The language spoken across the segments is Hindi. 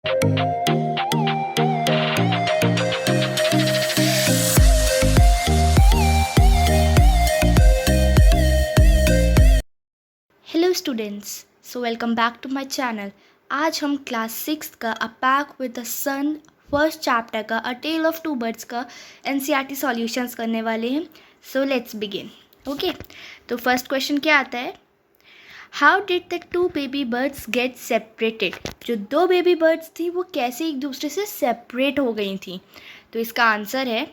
Hello students, so welcome back to my channel. आज हम क्लास 6 का a pack with the sun first chapter का a tale of two birds का एनसीईआरटी सॉल्यूशंस करने वाले हैं। So let's begin. ओके, तो फर्स्ट क्वेश्चन क्या आता है? How did the two baby birds get separated? जो दो बेबी बर्ड्स थी वो कैसे एक दूसरे से सेपरेट हो गई थी? तो इसका आंसर है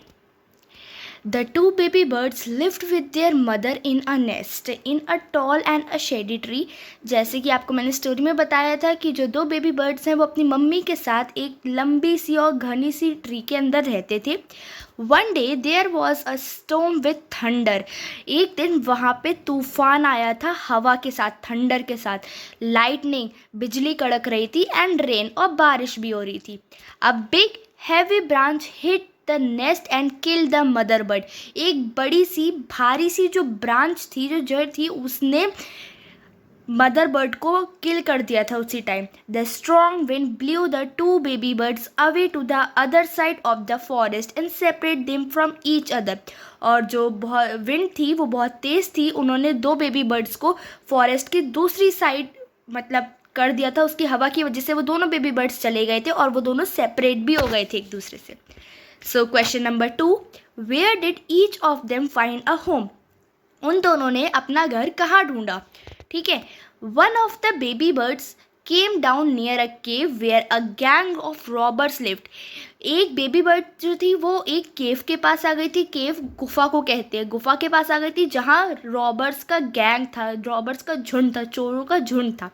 The two baby birds lived with their mother in a nest in a tall and a shady tree। जैसे कि आपको मैंने स्टोरी में बताया था कि जो दो बेबी बर्ड्स हैं वो अपनी मम्मी के साथ एक लंबी सी और घनी सी ट्री के अंदर रहते थे। One day there was a storm with thunder. एक दिन वहाँ पे तूफान आया था हवा के साथ, थंडर के साथ, लाइटनिंग, बिजली कड़क रही थी एंड रेन, और बारिश भी हो रही थी। A big heavy branch hit the nest and kill the mother bird. एक बड़ी सी भारी सी जो ब्रांच थी, जो जड़ थी, उसने मदर बर्ड को किल कर दिया था उसी time. The strong wind blew the two baby birds away to the other side of the forest and separate them from each other. और जो विंड थी वो बहुत तेज़ थी, उन्होंने दो बेबी बर्ड्स को फॉरेस्ट की दूसरी साइड मतलब कर दिया था। उसकी हवा की वजह से वो दोनों बेबी बर्ड्स चले गए थे और वो दोनों सेपरेट भी हो गए थे एक दूसरे से। So question number 2, where did each of them find a home? उन दोनों ने अपना घर कहाँ ढूंढा? ठीक है। One of the baby birds came down near a cave where a gang of robbers lived. एक बेबी बर्ड जो थी वो एक केव के पास आ गई थी। केव गुफा को कहते हैं। गुफा के पास आ गई थी जहाँ रॉबर्स का गैंग था, रॉबर्स का झुंड था, चोरों का झुंड था।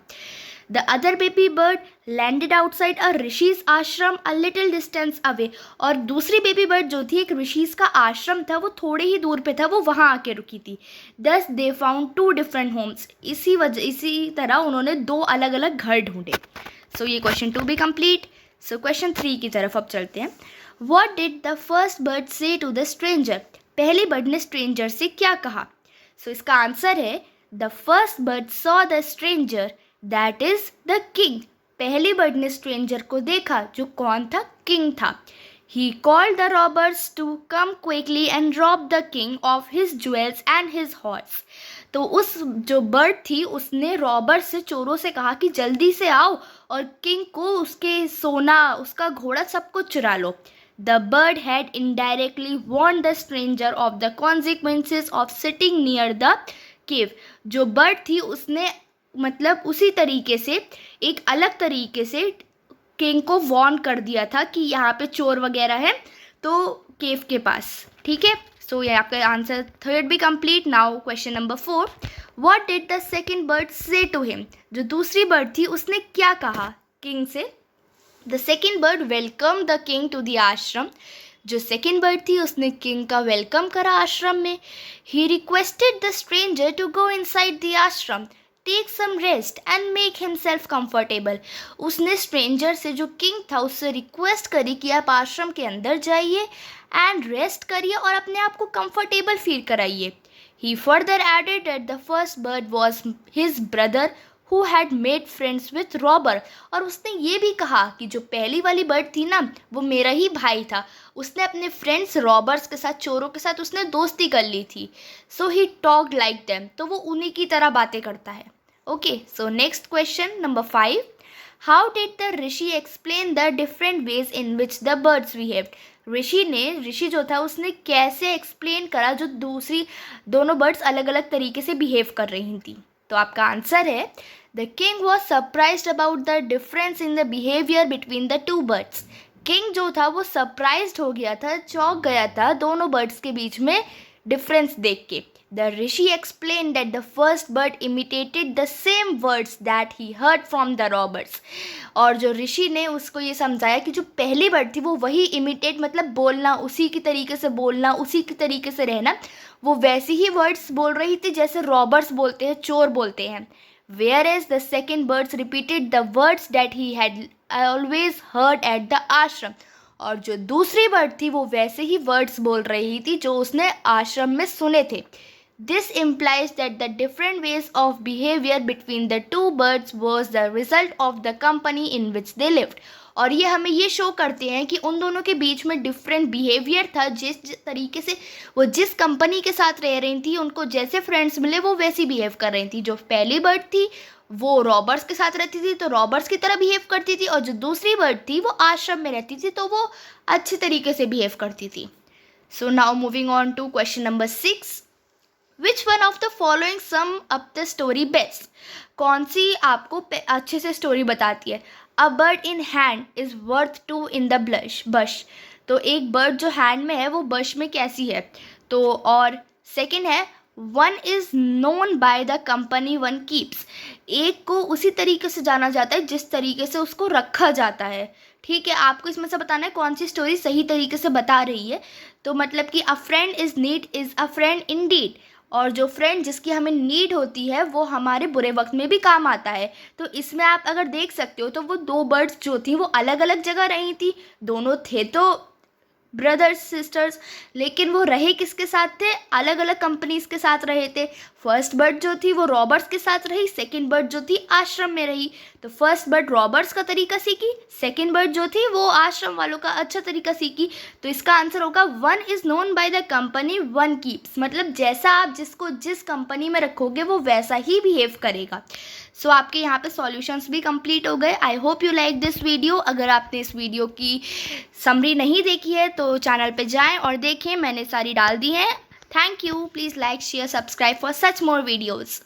The other baby bird landed outside a ऋषि's आश्रम a little distance away। और दूसरी बेबी बर्ड जो थी, एक ऋषि's का आश्रम था, वो थोड़े ही दूर पे था, वो वहाँ आके रुकी थी। Thus they found two different homes। इसी तरह उन्होंने दो अलग अलग घर ढूंढे। So ये क्वेश्चन 2 भी कंप्लीट। So क्वेश्चन 3 की तरफ अब चलते हैं। What did the first bird say to the stranger? पहली बर्ड ने स्ट्रेंजर से क्या कहा? So इसका आंसर है The first bird saw the stranger, that is the king. पहली बर्ड ने स्ट्रेंजर को देखा, जो कौन था? किंग था। He called the robbers to come quickly and rob the king of his jewels and his horse. तो उस जो बर्ड थी उसने रॉबर से, चोरों से कहा कि जल्दी से आओ और किंग को उसके सोना, उसका घोड़ा, सब कुछ चुरा लो। The bird had indirectly warned the stranger of the consequences of sitting near the cave. जो बर्ड थी उसने मतलब उसी तरीके से, एक अलग तरीके से किंग को वॉर्न कर दिया था कि यहाँ पे चोर वगैरह है, तो केव के पास। ठीक है। सो ये आपका आंसर 3rd भी complete. Now question number 4, what did the second bird say to him? जो दूसरी बर्ड थी उसने क्या कहा किंग से? The second bird welcome the king to the ashram. जो सेकंड बर्ड थी उसने किंग का वेलकम करा आश्रम में। He requested the stranger to go inside the ashram, take some rest and make himself comfortable. उसने स्ट्रेंजर से, जो किंग था, उससे रिक्वेस्ट करी कि आप आश्रम के अंदर जाइए एंड रेस्ट करिए और अपने आप को कंफर्टेबल फील कराइए। He further added that the first bird was his brother who had made friends with robber. और उसने ये भी कहा कि जो पहली वाली बर्ड थी ना, वो मेरा ही भाई था। उसने अपने फ्रेंड्स रॉबर्स के साथ, चोरों के साथ उसने दोस्ती कर ली थी। सो ही टॉक्ड लाइक देम, तो वो उन्हीं की तरह बातें करता है। Okay, so next question number 5, how did the rishi explain the different ways in which the birds behaved? ऋषि जो था उसने कैसे एक्सप्लेन करा जो दूसरी दोनों बर्ड्स अलग अलग तरीके से बिहेव कर रही थी? तो आपका आंसर है the king was surprised about the difference in the behaviour between the two birds. King जो था वो सरप्राइज्ड हो गया था, चौंक गया था दोनों बर्ड्स के बीच में डिफरेंस देख के। The rishi explained that the first bird imitated the same words that he heard from the robbers। और जो ऋषि ने उसको ये समझाया कि जो पहली बर्ड थी वो वही इमिटेट मतलब बोलना, उसी की तरीके से बोलना, उसी की तरीके से रहना, वो वैसी ही वर्ड्स बोल रही थी जैसे रॉबर्स बोलते हैं, चोर बोलते हैं। Whereas the second birds repeated the words that he had always heard at the ashram। और जो दूसरी बर्ड थी वो वैसे ही वर्ड्स बोल रही थी जो उसने आश्रम में सुने थे। This implies that the different ways of behavior between the two birds was the result of the company in which they lived। और ये हमें ये शो करते हैं कि उन दोनों के बीच में डिफरेंट बिहेवियर था। जिस तरीके से वो जिस कंपनी के साथ रह रही थी, उनको जैसे फ्रेंड्स मिले वो वैसी बिहेव कर रही थी। जो पहली बर्ड थी वो रॉबर्स के साथ रहती थी तो रॉबर्स की तरह बिहेव करती थी, और जो दूसरी बर्ड थी वो आश्रम में रहती थी तो वो अच्छे तरीके से बिहेव करती थी। So now moving on to question number 6, which one of the following sum up the story best. कौन सी आपको अच्छे से स्टोरी बताती है। A bird in hand is worth two in the bush. तो एक बर्ड जो हैंड में है वो बश में कैसी है। तो और सेकंड है one is known by the company one keeps. एक को उसी तरीके से जाना जाता है जिस तरीके से उसको रखा जाता है। ठीक है, आपको इसमें से बताना है कौन सी स्टोरी सही तरीके से बता रही है। तो मतलब कि a friend is need is a friend in deed, और जो फ्रेंड जिसकी हमें नीड होती है वो हमारे बुरे वक्त में भी काम आता है। तो इसमें आप अगर देख सकते हो तो वो दो बर्ड्स जो थी वो अलग अलग जगह रही थी। दोनों थे तो ब्रदर्स सिस्टर्स, लेकिन वो रहे किसके साथ थे, अलग अलग कंपनीज के साथ रहे थे। फर्स्ट बर्ड जो थी वो रॉबर्ट्स के साथ रही, सेकंड बर्ड जो थी आश्रम में रही। तो फर्स्ट बर्ड रॉबर्ट्स का तरीका सीखी, सेकंड बर्ड जो थी वो आश्रम वालों का अच्छा तरीका सीखी। तो इसका आंसर होगा one is known by the company one keeps. मतलब जैसा आप जिसको जिस कंपनी में रखोगे वो वैसा ही बिहेव करेगा। सो आपके यहाँ पे सॉल्यूशंस भी कंप्लीट हो गए। I hope you like this video. अगर आपने इस वीडियो की समरी नहीं देखी है तो चैनल पे जाएं और देखें, मैंने सारी डाल दी हैं। Thank you. Please like share subscribe for such more videos.